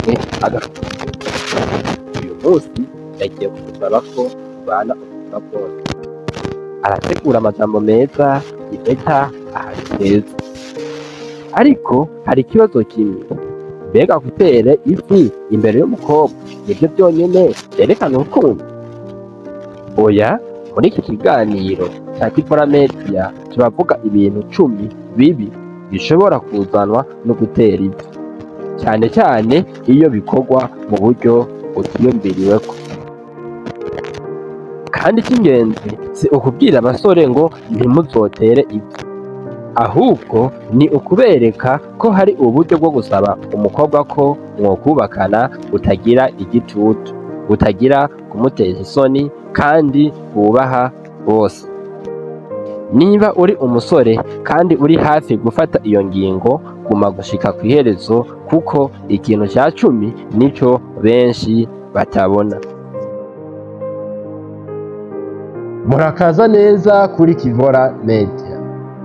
canke uyu munsi yagiye kudusaba ko tubana ubuzima bwose. Arategura amajambo meza impeta ahantu heza, ariko hari ikibazo kimwe: mbega gutera ivi imbere y'umukobwa nivyo vyonyene vyerekana urukundo? Oya, muri iki kiganiro ca Kivura Media turavuga ibintu 10 bibi bishobora kuzanwa no gutera ivi, cyane cyane iyo bikorwa mu buryo butiyumviriweko. Kandi icy'ingenzi si ukubwira abasore ngo ntimuzotere ivi, ahubwo ni ukubereka ko hari uburyo bwo gusaba umukobwa ko mwokubakana butagira igitutu, butagira kumuteza isoni, kandi wubaha bose. Niba uri umusore kandi uri hafi gufata iyo ngingo, guma gushika kw'iherezo, kuko ikintu cya 10 nico benshi batabona. Murakaza neza kuri Kivura Media,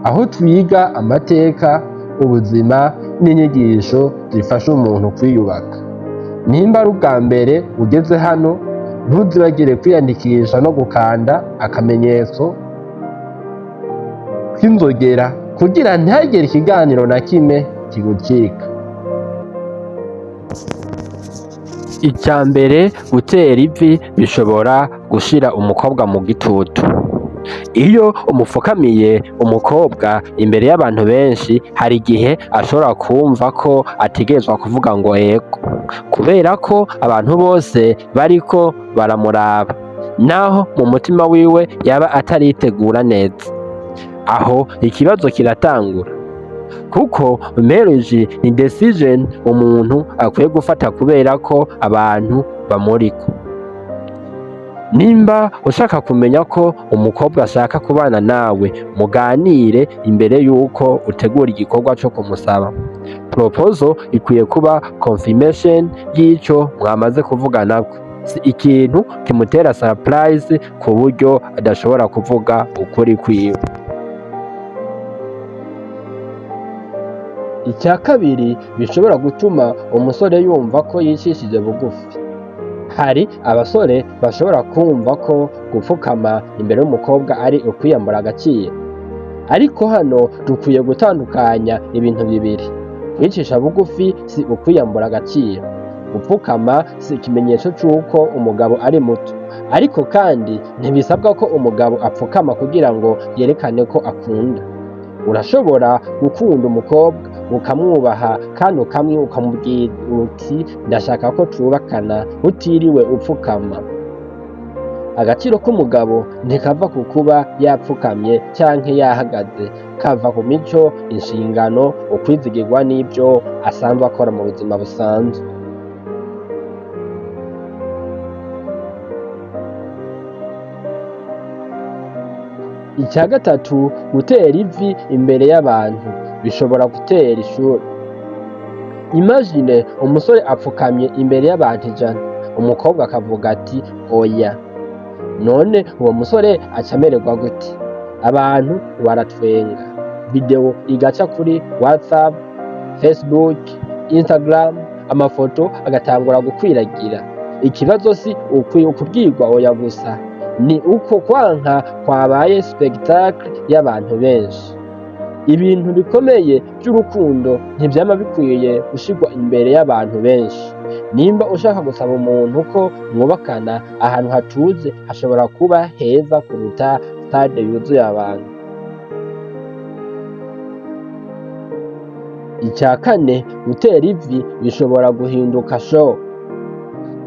aho twiga amateka, ubuzima n'inyigisho zifasha umuntu kwiyubaka. Nimba ari ubwa mbere ugeze hano, ntuzibagire kwiyandikisha no gukanda akamenyetso k'inzogera kugira ntihagire ikiganiro na kimwe kigucika. Icya mbere, gutera ivi bishobora gushira umukobwa mu gitutu. Iyo umupfukamiye umukobwa imbere y'abantu benshi, hari igihe ashobora kumva ko ategerezwa kuvuga ngo yego, kubera ko abantu bose bariko baramuraba, naho mu mutima wiwe yaba ataritegura neza. Aho ikibazo kiratangura, kuko marriage ni decision umuntu akwiye gufata kubera ko abantu bamuriko. Nimba ushaka kumenya ko umukobwa ashaka kubana nawe, muganire imbere yuko utegura igikorwa cyo kumusaba. Proposal ikwiye kuba confirmation y'ico mwamaze kuvuganako, si ikintu kimutera surprise ku buryo adashobora kuvuga ukuri kwiwe. Icya kabiri bishobora gutuma umusore yumva ko yicishije bugufi. Hari abasore bashobora kumva ko gupfukama imbere y'umukobwa ari ukwiyambura agaciro, ariko hano dukwiye gutandukanya ibintu bibiri. Kwicisha bugufi si ukwiyambura agaciro. Gupfukama si ikimenyetso c'uko umugabo ari muto, ariko kandi ntibisabwa ko umugabo apfukama kugira ngo yerekane ko akunda. Urashobora gukunda umukobwa ukamwubaha kandi ukamubwira uti ndashaka ko twubakana, utiriwe upfukama. Agaciro k'umugabo ntikava ku kuba yapfukamye canke yahagaze, kava ku mico, inshingano, ukwizigirwa n'ibyo asanzwe akora mu buzima busanzwe. Icya gatatu, gutera ivi imbere y'abantu bishobora gutera ishuri. Imagine umusore apfukamye imbere y'abantu 100, umukobwa akavuga ati oya. None uwo musore acamererwa gute? Abantu baratwenga, video igaca kuri WhatsApp, Facebook, Instagram, amafoto agatangura gukwiragira. Ikibazo si ukubwirwa oya gusa, ni uko kwanka kwabaye spectacle y'abantu benshi. Ibintu bikomeye by'urukundo ntibyama bikwiye gushirwa imbere y'abantu benshi. Nimba ushaka gusaba umuntu ko mwubakana ahantu hatuje, hashobora kuba heza kuruta stade yuzuye abantu. Icya kane, gutera ivi bishobora guhinduka show.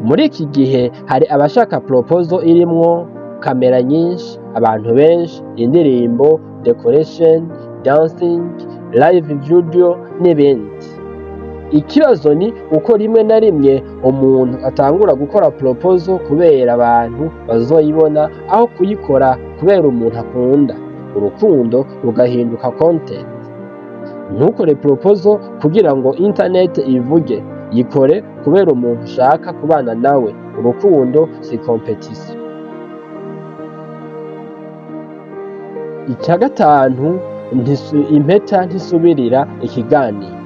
Muri iki gihe hari abashaka proposal irimwo kamera nyinshi, abantu benshi, indirimbo, decoration, dancing, live video n'ibindi. Ikibazo ni uko rimwe na rimwe umuntu atangura gukora proposal kubera abantu bazoyibona, aho kuyikora kubera umuntu akunda. Urukundo rugahinduka content. Ntukore proposal kugira ngo internet ivuge, yikore kubera umuntu ushaka kubana nawe. Urukundo si competition. Icya gatanu, impeta ntisubirira ikiganiro.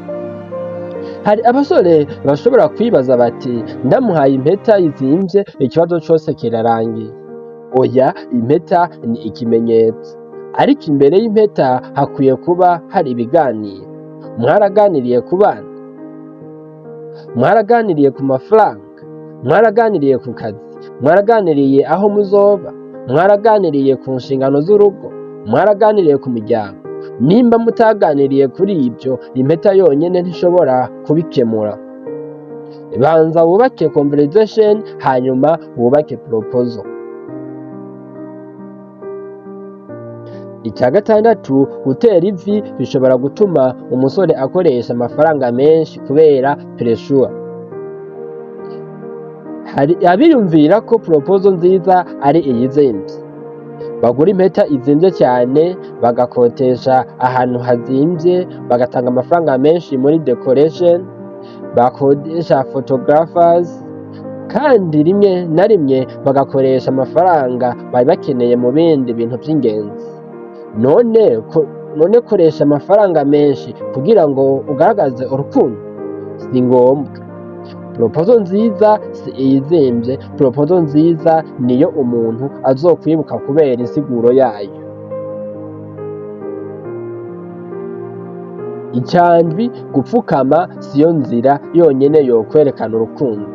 Hari abasore bashobora kwibaza bati ndamuhaye impeta izimvye ikibazo cose kirarangiye. Oya, impeta ni ikimenyetso, ariko imbere y'impeta hakwiye kuba hari ibiganiro. Mwaraganiriye ku bana, mwaraganiriye ku mafaranga, mwaraganiriye ku kazi, mwaraganiriye aho muzoba, mwaraganiriye ku nshingano z'urugo, mwaraganiriye ku miryango. Nimba mutaganiriye kuri ibyo, impeta yonyene ntishobora kubikemura. Banza wubake conversation, hanyuma wubake proposal. Icya gatandatu, gutera ivi bishobora gutuma umusore akoresha amafaranga menshi kubera pressure. Hari abiyumvira ko proposal nziza ari iyizimvye, bagura impeta izimvye cyane, bagakotesha ahantu hazimvye, bagatanga amafaranga menshi muri decoration, bakodesha photographers, kandi rimwe na rimwe bagakoresha amafaranga bari bakeneye mu bindi bintu by'ingenzi. None koresha amafaranga menshi kugira ngo ugaragaze urukundo? Si ngombwa. Proposal nziza si iyizimvye, proposal nziza niyo umuntu azokwibuka kubera insiguro yayo. Icandwi, gupfukama siyo nzira yonyene yokwerekana urukundo.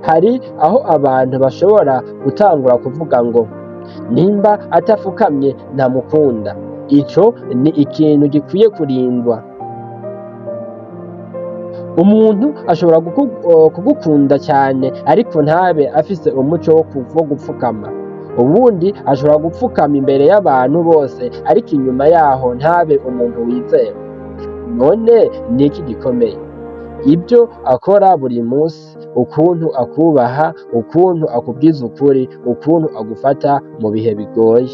Hari aho abantu bashobora gutangura kuvuga ngo nimba atafukamye ntamukunda. Ico ni ikintu gikwiye kurindwa. Umuntu ashobora kugukunda cyane ariko ntabe afise umuco wo gupfukama. Ubundi ashobora gupfukama imbere y'abantu bose ariko inyuma yaho ntabe umuntu wizewe. None ni iki gikomeye? Ibyo akora buri munsi, ukuntu akubaha, ukuntu akubwiza ukuri, ukuntu agufata mu bihe bigoye.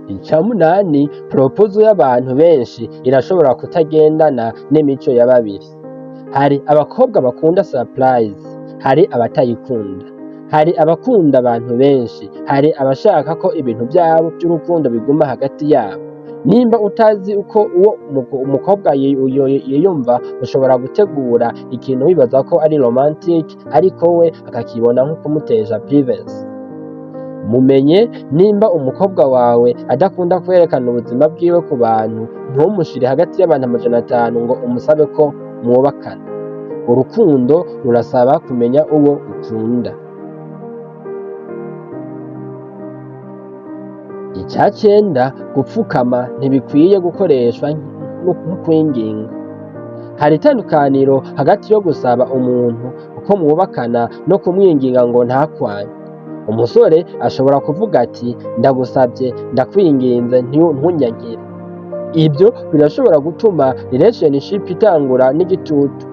Icya munani, proposal y'abantu benshi irashobora kutagendana n'imico ya babiri. Hari abakobwa bakunda surprise, hari abatayikunda. Hari abakunda abantu benshi, hari abashaka ko ibintu byabo by'urukundo biguma hagati yabo. Nimba utazi uko uwo umukobwa yiyumva, ushobora gutegura ikintu wibaza ko ari romantic ariko we akakibona nko kumutesha privacy. Mumenye, nimba umukobwa wawe adakunda kwerekana ubuzima bwiwe ku bantu, ntumushire hagati y'abantu 500 ngo umusabe ko mwubakana. Urukundo rurasaba kumenya uwo ukunda. Icya cyenda, gupfukama ntibikwiye gukoreshwa nk'ukwinginga. Hari itandukaniro hagati yo gusaba umuntu uko mwubakana no kumwinginga ngo ntakwanye. Umusore ashobora kuvuga ati ndagusabye, ndakwinginze ntunyankire. Ibyo birashobora gutuma relationship itangura n'igitutu.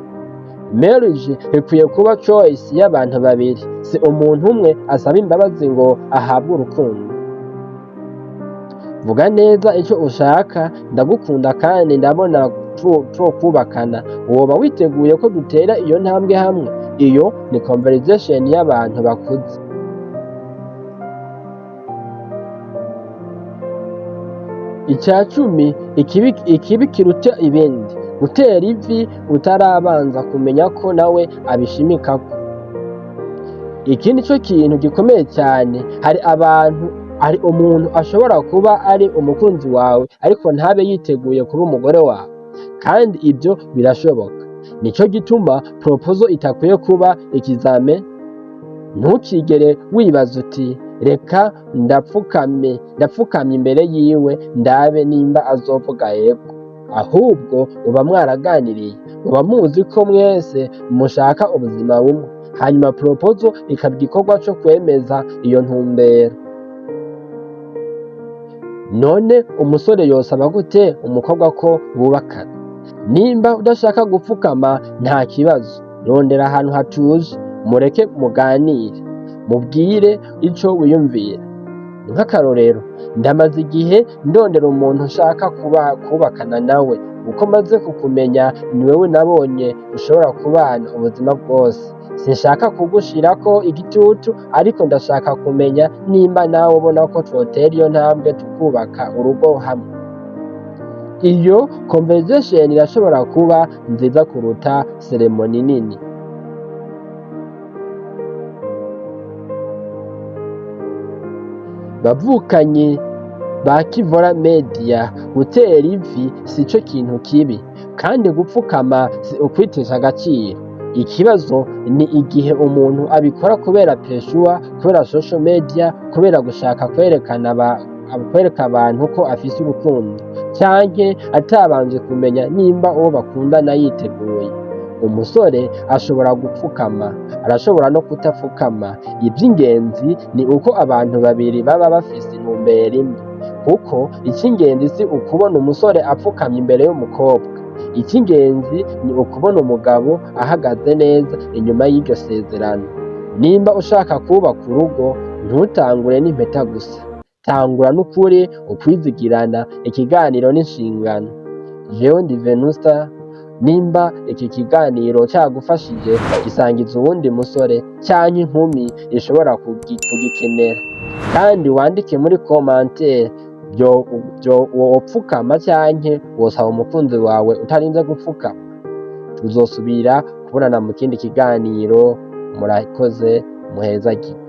Marriage ikwiye kuba choice y'abantu babiri, si umuntu umwe asaba imbabazi ngo ahabwe urukundo. Vuga neza icyo ushaka, ndagukunda kandi ndabona kubakana. Woba witeguye ko dutera iyo ntambwe hamwe? Iyo ni conversation y'abantu bakuze. Icya cumi, ikibi kiruta ibindi, gutera ivi utarabanza kumenya ko nawe abishimikako. Iki ni cyo kintu gikomeye cyane. Hari umuntu ashobora kuba ari umukunzi wawe ariko ntabe yiteguye kuba umugore wawe, kandi ibyo birashoboka. Nicyo gituma proposal itakwiye kuba ikizame. Ntukigere wibaza uti reka ndapfukamye imbere yiwe ndabe nimba azovuga yego. Ahubwo muba mwaraganiriye, muba muzi ko mwese mushaka ubuzima bumwe, hanyuma proposal ikaba igikorwa cyo kwemeza iyo ntumbero. None umusore yosaba gute umukobwa ko bubakana? Nimba udashaka gupfukama nta kibazo, rondera ahantu hatuje, mureke muganire, mubwire icyo wiyumvira. Nk'akarorero, ndamaze igihe ndondera umuntu nshaka kubakana nawe, uko maze kukumenya ni wewe nabonye ushobora kubana ubuzima bwose. Sinshaka kugushirako igitutu, ariko ndashaka kumenya nimba nawe ubona ko twotera iyo ntambwe tukubaka urugo hamwe. Iyo conversation irashobora kuba nziza kuruta seremoni nini. Bavukanye ba Kivora Media, gutera ivi sico kintu kibi, kandi gupfukama si ukwitesha agaciro. Ikibazo ni igihe umuntu abikora kubera pressure, kubera social media, kubera gushaka kwereka abantu ko afise urukundo, canke atabanje kumenya nimba uwo bakundana yiteguye. Umusore ashobora gupfukama, arashobora no kutapfukama. Ivy'ingenzi ni uko abantu babiri baba bafise intumbero imwe, kuko icy'ingenzi si ukubona umusore apfukamye imbere y'umukobwa. Icy'ingenzi ni ukubona umugabo ahagaze neza inyuma y'iryo sezerano. Nimba ushaka kubaka urugo, ntutangure n'impeta gusa, tangura n'ukuri, ukwizigirana, ikiganiro n'inshingano. Jewe ndi Venusta. Nimba iki kiganiro cyagufashije, gisangiza uwundi musore canke inkumi ishobora kugikenera, kandi wandike muri commentaire wopfukama canke wosaba umukunzi wawe utarinze gupfukama. Tuzosubira kubonana mu kindi kiganiro. Murakoze, muhezagirwe.